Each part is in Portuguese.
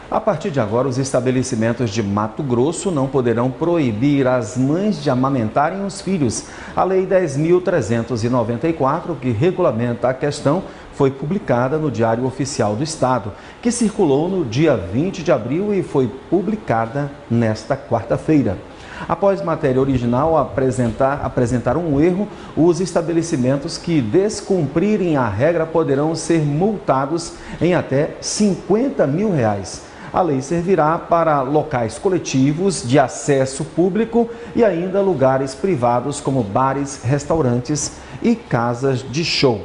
A partir de agora, os estabelecimentos de Mato Grosso não poderão proibir as mães de amamentarem os filhos. A Lei 10.394, que regulamenta a questão, foi publicada no Diário Oficial do Estado, que circulou no dia 20 de abril e foi publicada nesta quarta-feira. Após matéria original apresentar um erro, os estabelecimentos que descumprirem a regra poderão ser multados em até R$50 mil. A lei servirá para locais coletivos de acesso público e ainda lugares privados como bares, restaurantes e casas de show.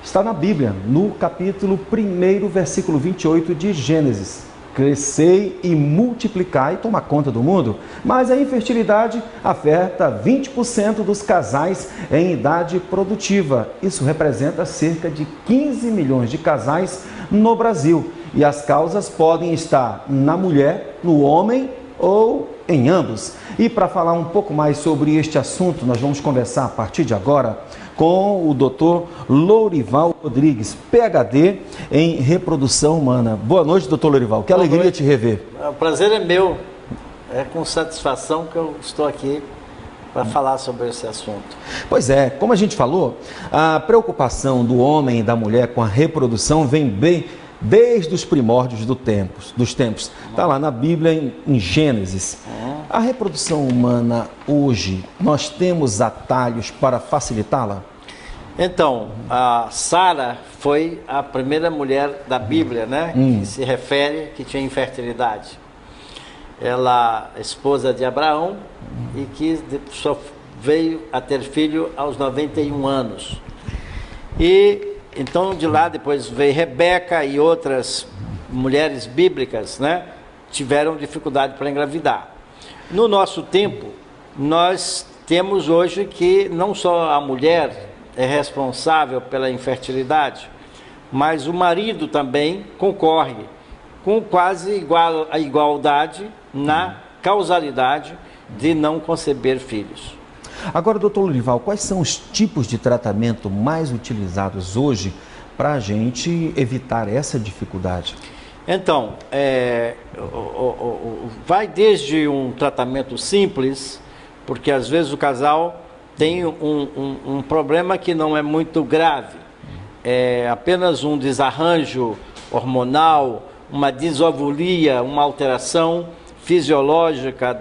Está na Bíblia, no capítulo 1, versículo 28 de Gênesis. Crescei e multiplicai e toma conta do mundo. Mas a infertilidade afeta 20% dos casais em idade produtiva. Isso representa cerca de 15 milhões de casais no Brasil. E as causas podem estar na mulher, no homem ou em ambos. E para falar um pouco mais sobre este assunto, nós vamos conversar a partir de agora com o Dr. Lourival Rodrigues, PhD em reprodução humana. Boa noite, Dr. Lourival. Que alegria te rever. O prazer é meu. É com satisfação que eu estou aqui para falar sobre esse assunto. Pois é, como a gente falou, a preocupação do homem e da mulher com a reprodução vem bem desde os primórdios dos tempos. Está lá na Bíblia, em Gênesis. A reprodução humana hoje, nós temos atalhos para facilitá-la? Então, a Sara foi a primeira mulher da Bíblia, né? Que se refere que tinha infertilidade. Ela, esposa de Abraão, e que só veio a ter filho aos 91 anos. E então de lá depois veio Rebeca e outras mulheres bíblicas, né? Tiveram dificuldade para engravidar. No nosso tempo, nós temos hoje que não só a mulher é responsável pela infertilidade, mas o marido também concorre com quase a igualdade na causalidade de não conceber filhos. Agora, doutor Lourival, quais são os tipos de tratamento mais utilizados hoje para a gente evitar essa dificuldade? Então, vai desde um tratamento simples, porque às vezes o casal tem um problema que não é muito grave, é apenas um desarranjo hormonal, uma disovulia, uma alteração fisiológica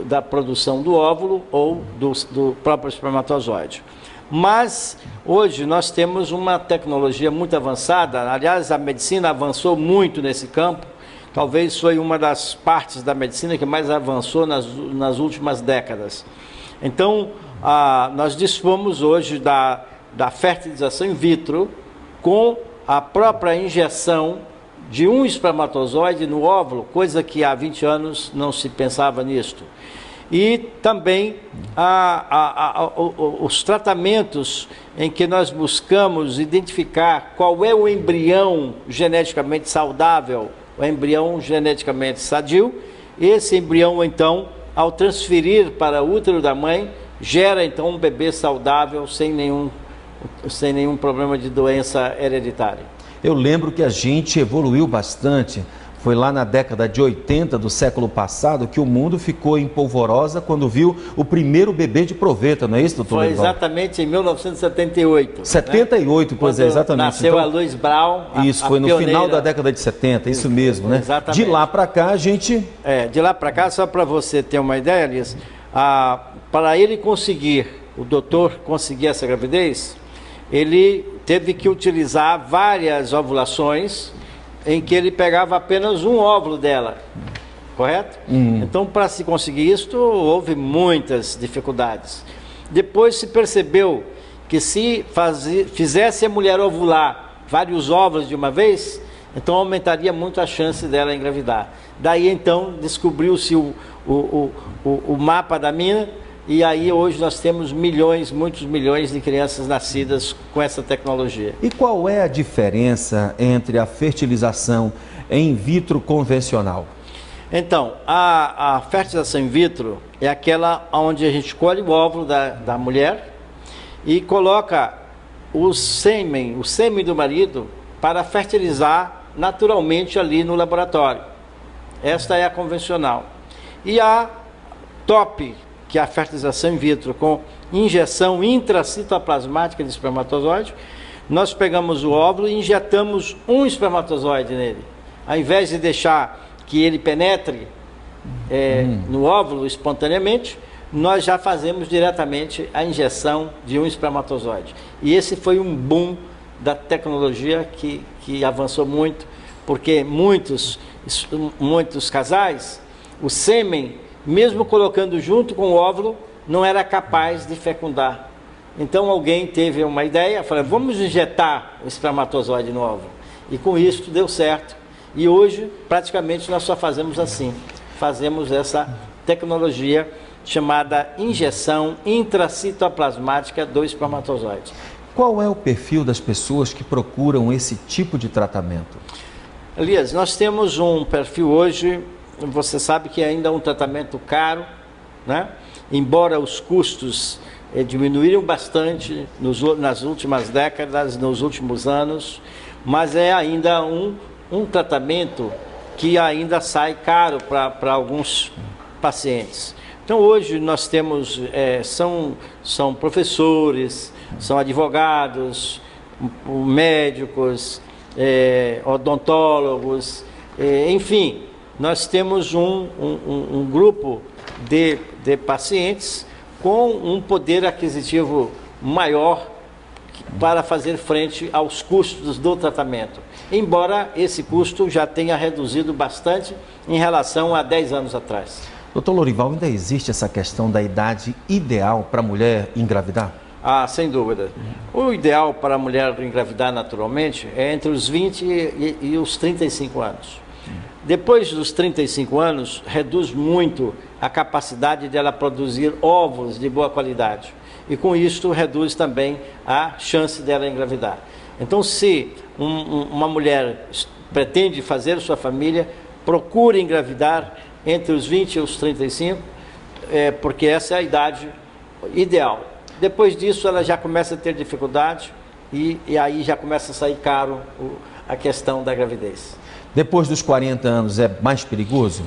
da produção do óvulo ou do próprio espermatozoide. Mas hoje nós temos uma tecnologia muito avançada, aliás a medicina avançou muito nesse campo, talvez foi uma das partes da medicina que mais avançou nas últimas décadas. Então nós dispomos hoje da fertilização in vitro com a própria injeção de um espermatozoide no óvulo, coisa que há 20 anos não se pensava nisto. E também os tratamentos em que nós buscamos identificar qual é o embrião geneticamente saudável, o embrião geneticamente sadio. Esse embrião, então, ao transferir para o útero da mãe, gera, então, um bebê saudável sem nenhum problema de doença hereditária. Eu lembro que a gente evoluiu bastante. Foi lá na década de 80 do século passado que o mundo ficou em polvorosa quando viu o primeiro bebê de proveta, não é isso, doutor Lourival? Foi exatamente em 1978. 78, né? Pois é, exatamente. Nasceu então, a Louise Brown, isso, foi no pioneira. Final da década de 70, isso mesmo, né? Exatamente. De lá para cá a gente... de lá para cá, só para você ter uma ideia, Elias, para ele conseguir, o doutor conseguir essa gravidez, ele teve que utilizar várias ovulações em que ele pegava apenas um óvulo dela, correto? Então, para se conseguir isso, houve muitas dificuldades. Depois se percebeu que se fizesse a mulher ovular vários óvulos de uma vez, então aumentaria muito a chance dela engravidar. Daí, então, descobriu-se o mapa da mina, e aí hoje nós temos milhões, muitos milhões de crianças nascidas com essa tecnologia. E qual é a diferença entre a fertilização in vitro convencional? Então, a fertilização in vitro é aquela onde a gente colhe o óvulo da mulher e coloca o sêmen do marido para fertilizar naturalmente ali no laboratório. Esta é a convencional. E a TOP, que é a fertilização in vitro com injeção intracitoplasmática de espermatozoide, nós pegamos o óvulo e injetamos um espermatozoide nele. Ao invés de deixar que ele penetre no óvulo espontaneamente, nós já fazemos diretamente a injeção de um espermatozoide. E esse foi um boom da tecnologia que avançou muito, porque muitos casais, o sêmen, mesmo colocando junto com o óvulo, não era capaz de fecundar. Então alguém teve uma ideia, falou, vamos injetar o espermatozoide no óvulo. E com isso deu certo. E hoje, praticamente, nós só fazemos assim. Fazemos essa tecnologia chamada injeção intracitoplasmática do espermatozoide. Qual é o perfil das pessoas que procuram esse tipo de tratamento? Elias, nós temos um perfil hoje, você sabe que ainda é um tratamento caro, né? Embora os custos diminuíram bastante nas últimas décadas, nos últimos anos, mas é ainda um tratamento que ainda sai caro para alguns pacientes. Então hoje nós temos, são professores, são advogados, médicos, odontólogos, enfim, nós temos um grupo de pacientes com um poder aquisitivo maior para fazer frente aos custos do tratamento. Embora esse custo já tenha reduzido bastante em relação a 10 anos atrás. Doutor Lorival, ainda existe essa questão da idade ideal para a mulher engravidar? Ah, sem dúvida. O ideal para a mulher engravidar naturalmente é entre os 20 e os 35 anos. Depois dos 35 anos, reduz muito a capacidade dela produzir óvulos de boa qualidade. E com isso reduz também a chance dela engravidar. Então, se uma mulher pretende fazer sua família, procure engravidar entre os 20 e os 35, porque essa é a idade ideal. Depois disso, ela já começa a ter dificuldade e aí já começa a sair caro a questão da gravidez. Depois dos 40 anos é mais perigoso?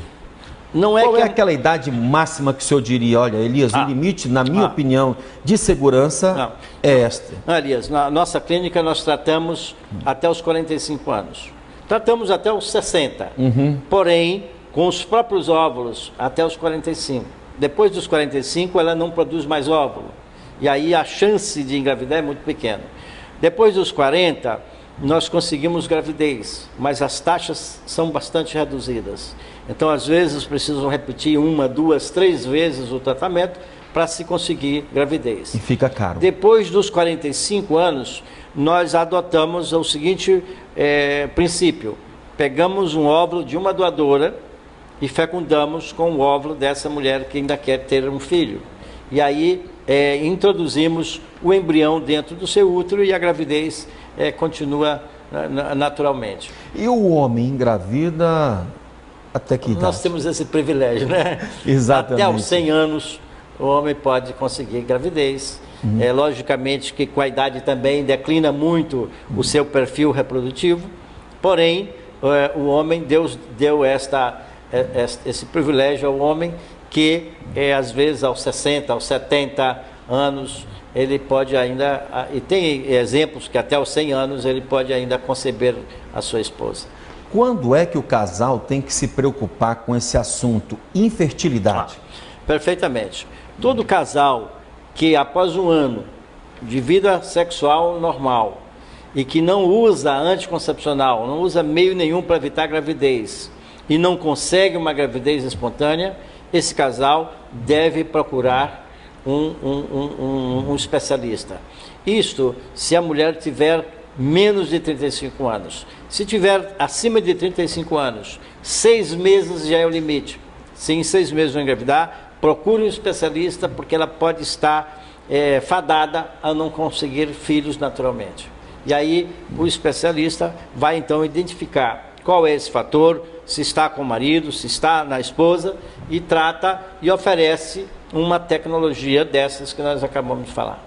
Não é. Qual é aquela idade máxima que o senhor diria, olha, Elias, o limite, na minha opinião, de segurança é esta? Não, Elias, na nossa clínica nós tratamos até os 45 anos. Tratamos até os 60, porém, com os próprios óvulos, até os 45. Depois dos 45, ela não produz mais óvulo. E aí a chance de engravidar é muito pequena. Depois dos 40, nós conseguimos gravidez, mas as taxas são bastante reduzidas. Então, às vezes, precisam repetir 1, 2, 3 vezes o tratamento para se conseguir gravidez. E fica caro. Depois dos 45 anos, nós adotamos o seguinte princípio. Pegamos um óvulo de uma doadora e fecundamos com o óvulo dessa mulher que ainda quer ter um filho. E aí introduzimos o embrião dentro do seu útero e a gravidez continua naturalmente. E o homem engravida até que idade? Nós temos esse privilégio, né? Exatamente. Até os 100 anos o homem pode conseguir gravidez. Logicamente que com a idade também declina muito o seu perfil reprodutivo, porém o homem, Deus deu esse privilégio ao homem que às vezes aos 60, aos 70 anos ele pode ainda, e tem exemplos que até aos 100 anos ele pode ainda conceber a sua esposa. Quando é que o casal tem que se preocupar com esse assunto, infertilidade? Perfeitamente. Todo casal que após um ano de vida sexual normal e que não usa anticoncepcional, não usa meio nenhum para evitar gravidez e não consegue uma gravidez espontânea, esse casal deve procurar um especialista. Isto se a mulher tiver menos de 35 anos. Se tiver acima de 35 anos, 6 meses já é o limite. Se em 6 meses não engravidar, procure um especialista, porque ela pode estar fadada a não conseguir filhos naturalmente. E aí o especialista vai então identificar qual é esse fator, se está com o marido, se está na esposa, e trata e oferece uma tecnologia dessas que nós acabamos de falar.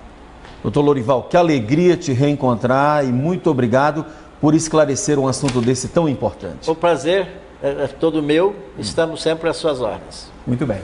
Doutor Lorival, que alegria te reencontrar e muito obrigado por esclarecer um assunto desse tão importante. O prazer é todo meu, estamos sempre às suas ordens. Muito bem.